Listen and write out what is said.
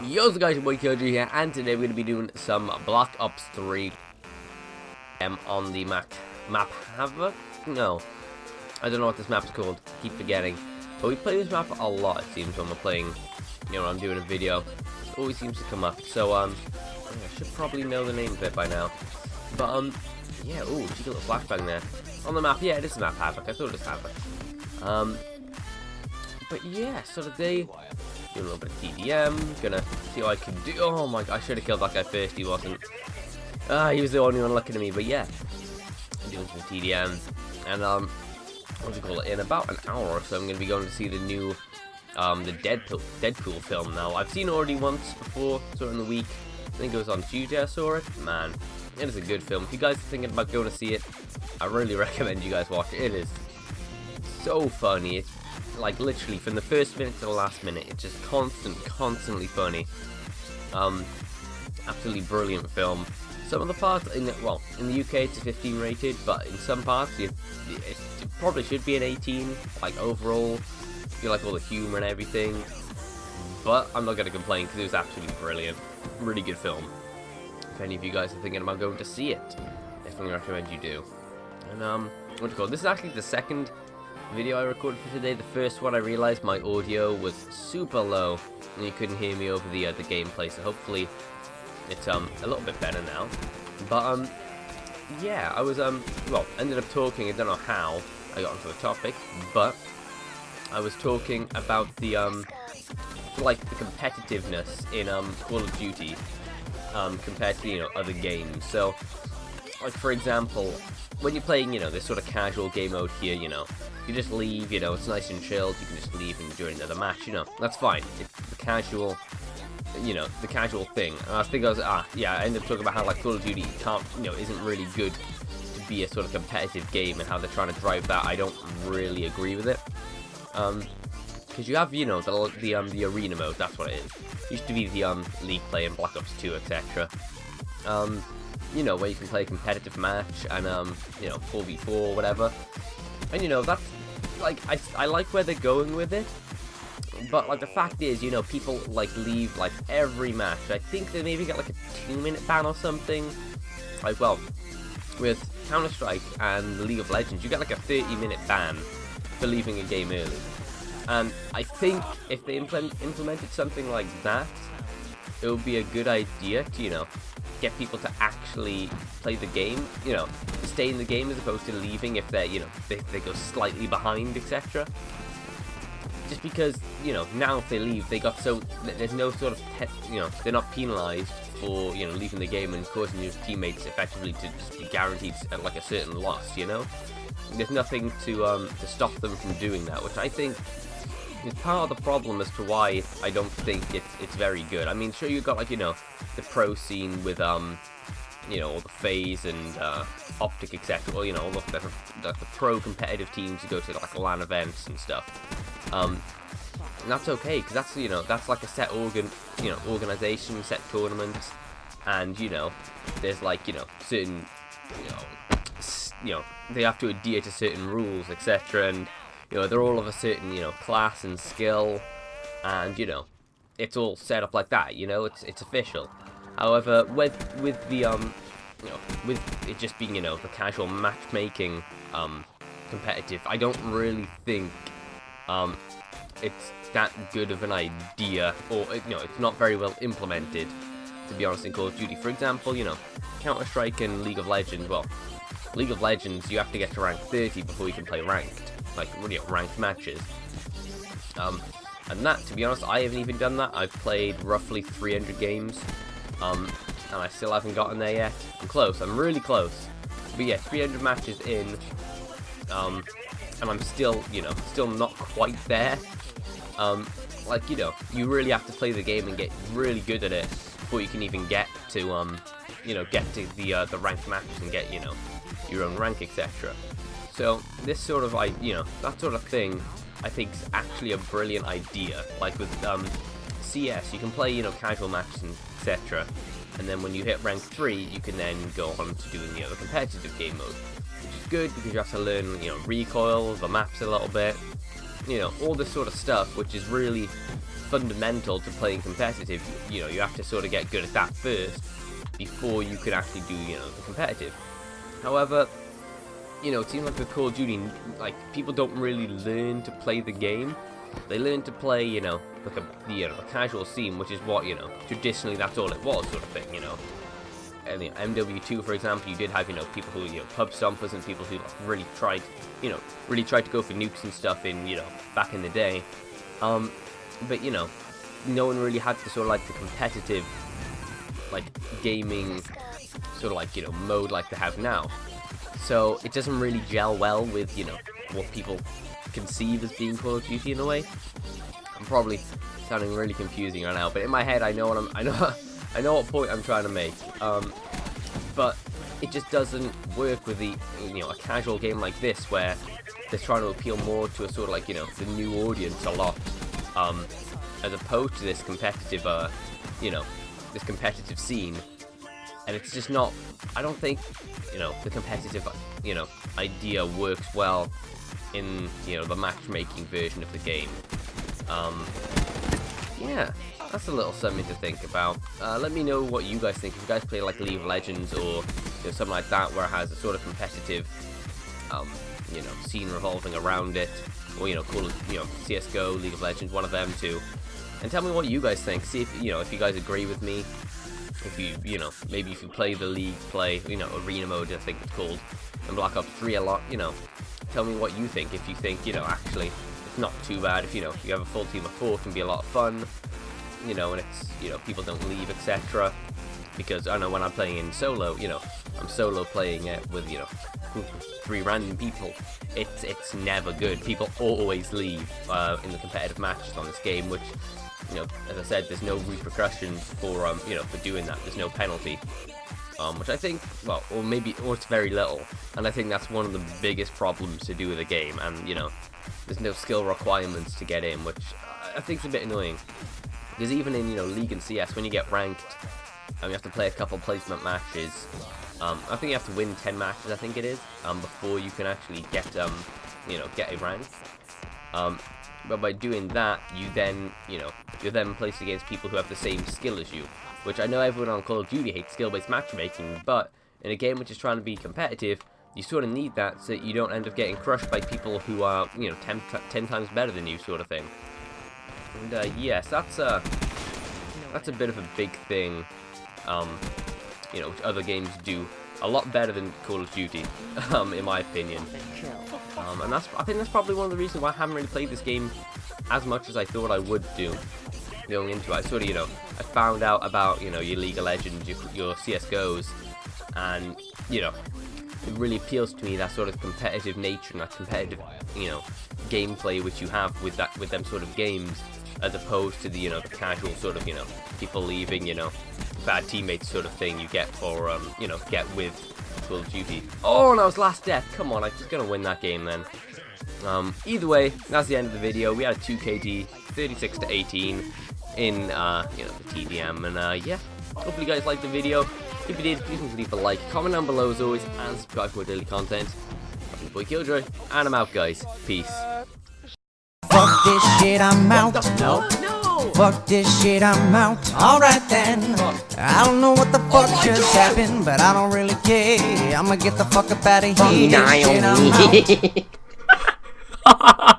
Yo, guys, your boy vKilljoyy here, and today we're going to be doing some Black Ops 3 on the map Havoc? No, I don't know what this map's called, keep forgetting. But we play this map a lot, it seems, when we're playing, you know, I'm doing a video. It always seems to come up, so, I should probably know the name of it by now. But, yeah, ooh, cheeky little flashbang there. On the map, yeah, it is the map Havoc, I thought it was Havoc. But yeah, so today, doing a little bit of TDM, gonna see what I can do. Oh my god, I should have killed that guy first, he wasn't. He was the only one looking at me, but yeah. I'm doing some TDM, and what do you call it, in about an hour or so I'm gonna be going to see the new, the Deadpool film now. I've seen it already once before, sort of in the week. I think it was on Tuesday I saw it. Man, it is a good film. If you guys are thinking about going to see it, I really recommend you guys watch it. It is so funny. It's like literally from the first minute to the last minute, it's just constantly funny. Absolutely brilliant film. Some of the parts in the UK it's a 15 rated, but in some parts it probably should be an 18. Like overall, you like all the humor and everything. But I'm not gonna complain because it was absolutely brilliant. Really good film. If any of you guys are thinking about going to see it, definitely recommend you do. And what do you call it? This is actually the second video I recorded for today. The first one I realized my audio was super low and you couldn't hear me over the gameplay, so hopefully it's a little bit better now. But yeah, I was ended up talking, I don't know how I got onto the topic, but I was talking about the like the competitiveness in Call of Duty compared to, you know, other games. So like for example, when you're playing, you know, this sort of casual game mode here, you know, you just leave, you know, it's nice and chilled, you can just leave and join another match, you know, that's fine. It's the casual, you know, the casual thing. And I think I ended up talking about how, like, Call of Duty can't, you know, isn't really good to be a sort of competitive game and how they're trying to drive that. I don't really agree with it. Because you have, you know, the arena mode, that's what it is. Used to be the League play in Black Ops 2, etc. You know, where you can play a competitive match and, you know, 4v4, whatever. And, you know, that's, like, I like where they're going with it. But, like, the fact is, you know, people, like, leave, like, every match. I think they maybe get, like, a 2-minute ban or something. Like, well, with Counter-Strike and League of Legends, you get, like, a 30-minute ban for leaving a game early. And I think if they implemented something like that, it would be a good idea to, you know, get people to actually play the game, you know, stay in the game as opposed to leaving if they're, you know, they go slightly behind, etc. Just because, you know, now if they leave, they got so, there's no sort of, you know, they're not penalized for, you know, leaving the game and causing your teammates effectively to just be guaranteed like a certain loss, you know? There's nothing to stop them from doing that, which I think is part of the problem as to why I don't think it's very good. I mean, sure, you've got, like, you know, the pro scene with, you know, all the FaZe and Optic, etc. Well, you know, all the pro competitive teams who go to, like, LAN events and stuff. And that's okay, because that's, you know, that's like a set organization, set tournaments, and, you know, there's, like, you know, certain, you know, they have to adhere to certain rules, etc. And, you know, they're all of a certain, you know, class and skill, and, you know, it's all set up like that, you know, it's official. However, with the, you know, with it just being, you know, the casual matchmaking, competitive, I don't really think, it's that good of an idea, or, you know, it's not very well implemented, to be honest, in Call of Duty. For example, you know, Counter-Strike and League of Legends, well, League of Legends, you have to get to rank 30 before you can play ranked, like, you know, ranked matches. And that, to be honest, I haven't even done that. I've played roughly 300 games, and I still haven't gotten there yet. I'm close, I'm really close. But yeah, 300 matches in, and I'm still, you know, still not quite there. Like, you know, you really have to play the game and get really good at it before you can even get to, you know, get to the ranked matches and get, you know, your own rank, etc. So this sort of, you know, that sort of thing, I think is actually a brilliant idea. Like with CS, you can play, you know, casual matches and etc. And then when you hit rank 3, you can then go on to doing, you know, the competitive game mode, which is good because you have to learn, you know, recoil, the maps a little bit, you know, all this sort of stuff, which is really fundamental to playing competitive. You know, you have to sort of get good at that first before you can actually do, you know, the competitive. However, you know, it seems like with Call of Duty, like, people don't really learn to play the game. They learn to play, you know, like a casual scene, which is what, you know, traditionally that's all it was, sort of thing, you know. And the MW2, for example, you did have, you know, people who, you know, pub stompers and people who like, really tried to go for nukes and stuff in, you know, back in the day. But, you know, no one really had the sort of like the competitive, like, gaming sort of like, you know, mode like they have now. So it doesn't really gel well with, you know, what people conceive as being Call of Duty in a way. I'm probably sounding really confusing right now, but in my head I know what point I'm trying to make. But it just doesn't work with the, you know, a casual game like this where they're trying to appeal more to a sort of like, you know, the new audience a lot, as opposed to this competitive, you know, this competitive scene. And it's just not, I don't think, you know, the competitive, you know, idea works well in, you know, the matchmaking version of the game. Yeah, that's a little something to think about. Let me know what you guys think. If you guys play like League of Legends or, you know, something like that where it has a sort of competitive, you know, scene revolving around it, or, you know, call it, you know, CSGO, League of Legends, one of them two. And tell me what you guys think. See if, you know, if you guys agree with me. If you know, maybe if you play the League you know, Arena mode, I think it's called, and Black Ops 3 a lot, you know, tell me what you think. If you think, you know, actually, it's not too bad. If, you know, you have a full team of 4, it can be a lot of fun, you know, and it's, you know, people don't leave, etc. Because I know when I'm playing in solo, you know, I'm solo playing it with, you know, 3 random people. It's never good. People always leave in the competitive matches on this game, which, you know, as I said, there's no repercussions for, you know, for doing that. There's no penalty, which I think, well, or it's very little, and I think that's one of the biggest problems to do with the game. And, you know, there's no skill requirements to get in, which I think is a bit annoying. Because even in, you know, League and CS, when you get ranked, you have to play a couple placement matches. I think you have to win 10 matches, I think it is, before you can actually get, you know, get a rank. But by doing that, you then, you know, you're then placed against people who have the same skill as you. Which I know everyone on Call of Duty hates skill-based matchmaking, but in a game which is trying to be competitive, you sort of need that so that you don't end up getting crushed by people who are, you know, 10 times better than you, sort of thing. And yes, that's a bit of a big thing, you know, which other games do a lot better than Call of Duty, in my opinion. And I think that's probably one of the reasons why I haven't really played this game as much as I thought I would do going into it. I sort of, you know, I found out about, you know, your League of Legends, your CSGOs, and, you know, it really appeals to me, that sort of competitive nature and that competitive, you know, gameplay which you have with them sort of games, as opposed to the, you know, the casual sort of, you know, people leaving, you know, bad teammates sort of thing you get for, you know, get with Call of Duty. Oh, and I was last death. Come on, I was gonna win that game then. Either way, that's the end of the video. We had a 2KD, 36-18 in, you know, the TDM, and yeah, hopefully you guys liked the video. If you did, please leave a like, comment down below as always, and subscribe for more daily content. I'm your boy Killjoy, and I'm out, guys. Peace. Fuck this shit, I'm out. No. Fuck this shit, I'm out. Alright then. I don't know what the fuck just happened, but I don't really care. I'ma get the fuck up out of here. Shit, I'm out.